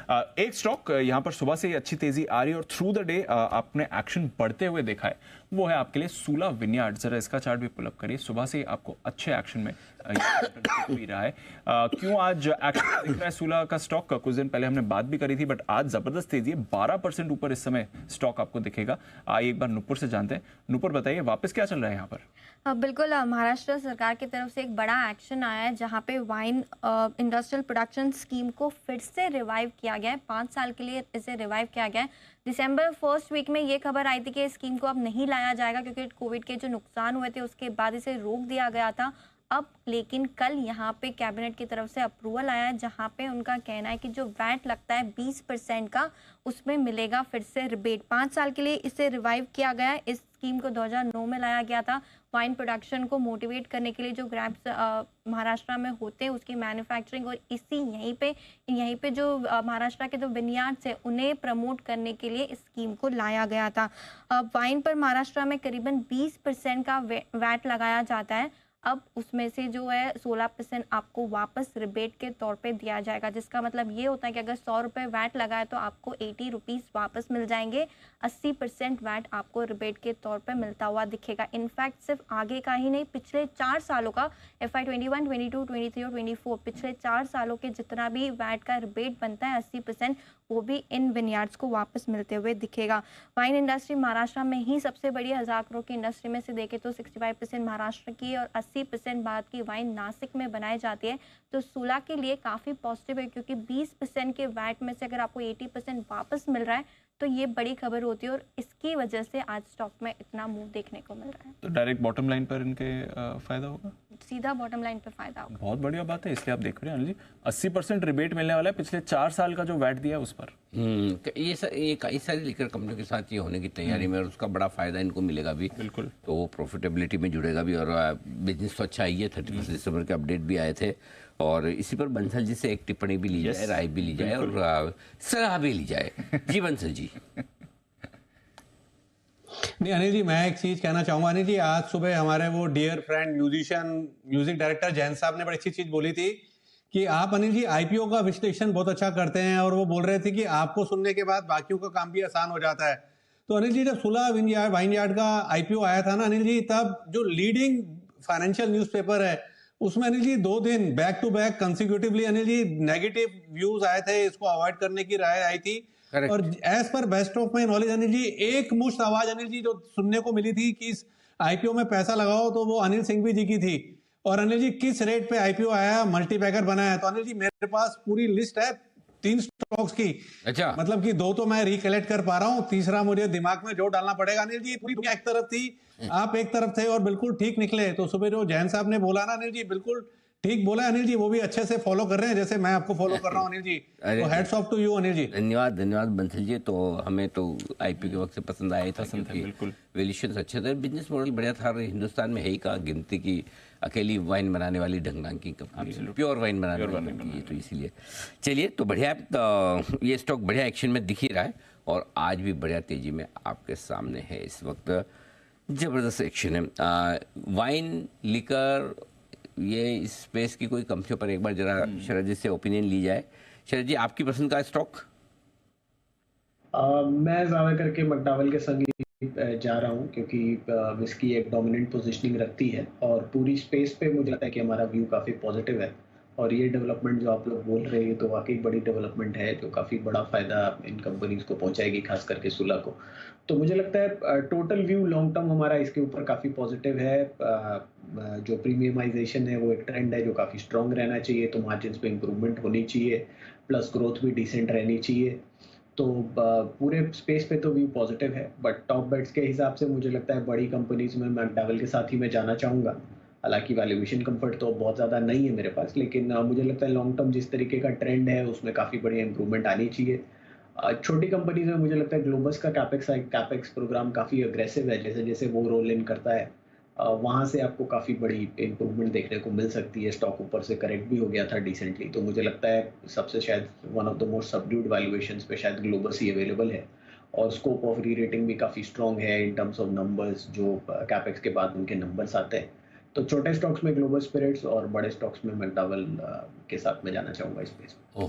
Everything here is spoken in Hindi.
एक स्टॉक यहाँ पर सुबह से ही अच्छी तेजी आ रही है और थ्रू द डे आपने एक्शन बढ़ते हुए देखा है, वो है आपके लिए सूला विनयार्ड। जरा इसका चार्ट भी पुल अप करिए। सुबह से ही आपको अच्छे एक्शन में भी रहा है। क्यों आज एक्शन दिख रहा है सूला का स्टॉक? कुछ दिन पहले हमने बात भी करी थी, बट आज जबरदस्त तेजी है, 12% ऊपर इस समय स्टॉक आपको दिखेगा। आइए एक बार नुपुर से जानते हैं। नुपुर बताइए, वापस क्या चल रहा है यहाँ पर? बिल्कुल, महाराष्ट्र सरकार की तरफ से एक बड़ा एक्शन आया है जहां पे वाइन इंडस्ट्रियल प्रोडक्शन स्कीम को फिर से रिवाइव किया गया है। 5 साल के लिए इसे रिवाइव किया गया है। दिसंबर फर्स्ट वीक में ये खबर आई थी कि इस स्कीम को अब नहीं लाया जाएगा क्योंकि कोविड के जो नुकसान हुए थे उसके बाद इसे रोक दिया गया था। अब लेकिन कल यहाँ पे कैबिनेट की तरफ से अप्रूवल आया है जहाँ पे उनका कहना है कि जो वैट लगता है 20% का, उसमें मिलेगा फिर से रिबेट। 5 साल के लिए इसे रिवाइव किया गया है। इस स्कीम को 2009 में लाया गया था। वाइन प्रोडक्शन को मोटिवेट करने के लिए जो ग्रेप्स महाराष्ट्र में होते हैं उसकी मैन्युफैक्चरिंग, और यहीं पे जो महाराष्ट्र के जो विनयार्ड्स है उन्हें प्रमोट करने के लिए इस स्कीम को लाया गया था। वाइन पर महाराष्ट्र में करीबन 20% का वैट लगाया जाता है। अब उसमें से जो है 16% आपको वापस रिबेट के तौर पे दिया जाएगा, जिसका मतलब ये होता है कि अगर 100 रुपये वैट लगाए तो आपको 80 रुपीज़ वापस मिल जाएंगे। 80% वैट आपको रिबेट के तौर पे मिलता हुआ दिखेगा। इनफैक्ट सिर्फ आगे का ही नहीं, पिछले 4 सालों का FY 21, 22, 23 और 24 पिछले 4 सालों के जितना भी वैट का रिबेट बनता है 80%, वो भी इन विनयार्ड्स को वापस मिलते हुए दिखेगा। वाइन इंडस्ट्री महाराष्ट्र में ही सबसे बड़ी 1000 करोड़ की इंडस्ट्री में से देखें तो 65% महाराष्ट्र की और 80% भारत की वाइन नासिक में बनाई जाती है। तो सूला के लिए काफ़ी पॉजिटिव है क्योंकि 20% के वैट में से अगर आपको 80% वापस मिल रहा है तो ये बड़ी खबर होती है और इसकी वजह से आज स्टॉक में इतना मूव देखने को मिल रहा है। तो डायरेक्ट बॉटम लाइन पर इनके फायदा होगा, सीधा बॉटम लाइन पे फायदा होगा। बहुत बढ़िया बात है। इसलिए आप देख रहे हैं अनिल जी, 80% रिबेट मिलने वाला है पिछले 4 साल का जो वैट दिया है उस पर। ये कई सारी लिकर कंपनियों के साथ ये होने की तैयारी में, और उसका बड़ा फायदा इनको मिलेगा भी। बिल्कुल, तो वो प्रॉफिटेबिलिटी में जुड़ेगा भी, और बिजनेस तो अच्छा ही है। 31 दिसंबर के अपडेट भी आए थे, और इसी पर बंसल जी से एक टिप्पणी भी ली जाए, राय भी ली जाए और सलाह भी ली जाए। जी बंसल जी। नहीं अनिल जी, मैं एक चीज कहना चाहूंगा। अनिल जी, आज सुबह हमारे वो dear friend music director Jain साहब ने बड़ी अच्छी चीज बोली थी कि आप अनिल जी आईपीओ का विश्लेषण बहुत अच्छा करते हैं, और वो बोल रहे थे कि आपको सुनने के बाद बाकियों का काम भी आसान हो जाता है। तो अनिल जी, जब सूला वाइनयार्ड का आईपीओ आया था ना अनिल जी, तब जो लीडिंग फाइनेंशियल न्यूज़पेपर है उसमें अनिल जी 2 दिन back to back consecutively Anil ji negative views आए थे, इसको अवॉइड करने की राय आई थी। Correct. और as per best of my knowledge Anil ji, एक मुश्त आवाज अनिल जी जो सुनने को मिली थी कि इस आईपीओ में पैसा लगाओ, तो वो अनिल सिंघवी जी की थी। और अनिल जी, किस रेट पे आईपीओ आया, मल्टीबैगर बनाया, तो अनिल जी मेरे पास पूरी लिस्ट है 3 स्टॉक्स की। अच्छा, मतलब कि 2 तो मैं रिकलेक्ट कर पा रहा हूँ, तीसरा मुझे दिमाग में जोड़ डालना पड़ेगा। अनिल जी, पूरी दुनिया एक तरफ थी, आप एक तरफ थे, और बिल्कुल ठीक निकले। तो सुबह जो जैन साहब ने बोला ना अनिल जी, बिल्कुल ठीक बोला अनिल जी, वो भी अच्छे से फॉलो कर रहे हैं जैसे मैं आपको फॉलो कर रहा हूँ अनिल जी। तो heads off to you Anil ji. धन्यवाद बंसल जी। तो हमें तो आईपीओ के वक्त से पसंद आया था क्योंकि वैल्यूएशंस अच्छे थे, बिजनेस मॉडल बढ़िया था। हिंदुस्तान में है ही कहा गिनती की अकेली वाइन बनाने वाली ढंगनांग की कंपनी, प्योर वाइन बनाने वाली कंपनी, तो इसीलिए चलिए। तो बढ़िया, ये स्टॉक बढ़िया एक्शन में दिख ही रहा है, और आज भी बढ़िया तेजी में आपके सामने है। इस वक्त जबरदस्त एक्शन है। वाइन लिकर ये इस स्पेस की कोई कंपनियों पर एक बार जरा शरद जी से ओपिनियन ली जाए। शरद जी, आपकी पसंद का स्टॉक? मैं ज़्यादा करके मैकडॉवेल के संग ही जा रहा हूँ क्योंकि विस्की एक डोमिनेंट पोजीशनिंग रखती है, और पूरी स्पेस पे मुझे लगता है कि हमारा व्यू काफ़ी पॉजिटिव है। और ये डेवलपमेंट जो आप लोग बोल रहे हैं तो वाकई बड़ी डेवलपमेंट है जो काफ़ी बड़ा फ़ायदा इन कंपनीज को पहुंचाएगी, खास करके सूला को। तो मुझे लगता है टोटल व्यू लॉन्ग टर्म हमारा इसके ऊपर काफ़ी पॉजिटिव है। जो प्रीमियमाइजेशन है वो एक ट्रेंड है जो काफ़ी स्ट्रॉन्ग रहना चाहिए, तो मार्जिन्स पे इम्प्रूवमेंट होनी चाहिए, प्लस ग्रोथ भी डिसेंट रहनी चाहिए। तो पूरे स्पेस पे तो व्यू पॉजिटिव है, बट टॉप बेट्स के हिसाब से मुझे लगता है बड़ी कंपनीज में मैकडॉवेल के साथ ही मैं जाना चाहूँगा। हालांकि वैल्यूएशन कंफर्ट तो बहुत ज़्यादा नहीं है मेरे पास, लेकिन मुझे लगता है लॉन्ग टर्म जिस तरीके का ट्रेंड है उसमें काफ़ी बढ़िया इंप्रूवमेंट आनी चाहिए। छोटी कंपनीज में मुझे लगता है ग्लोबस का कैपेक्स प्रोग्राम काफ़ी अग्रेसिव है, जैसे जैसे वो रोल इन करता है वहाँ से आपको काफ़ी बड़ी इंप्रूवमेंट देखने को मिल सकती है। स्टॉक ऊपर से करेक्ट भी हो गया था डिसेंटली, तो मुझे लगता है सबसे शायद one of the most subdued valuations पे शायद ग्लोबस ही अवेलेबल है, और स्कोप ऑफ री रेटिंग भी काफ़ी स्ट्रॉन्ग है इन टर्म्स ऑफ नंबर्स, जो कैपेक्स के बाद उनके नंबर्स आते हैं। तो छोटे स्टॉक्स में ग्लोबल स्पिरिट्स और बड़े स्टॉक्स में मैकडॉवेल के साथ में जाना चाहूँगा इस स्पेस में।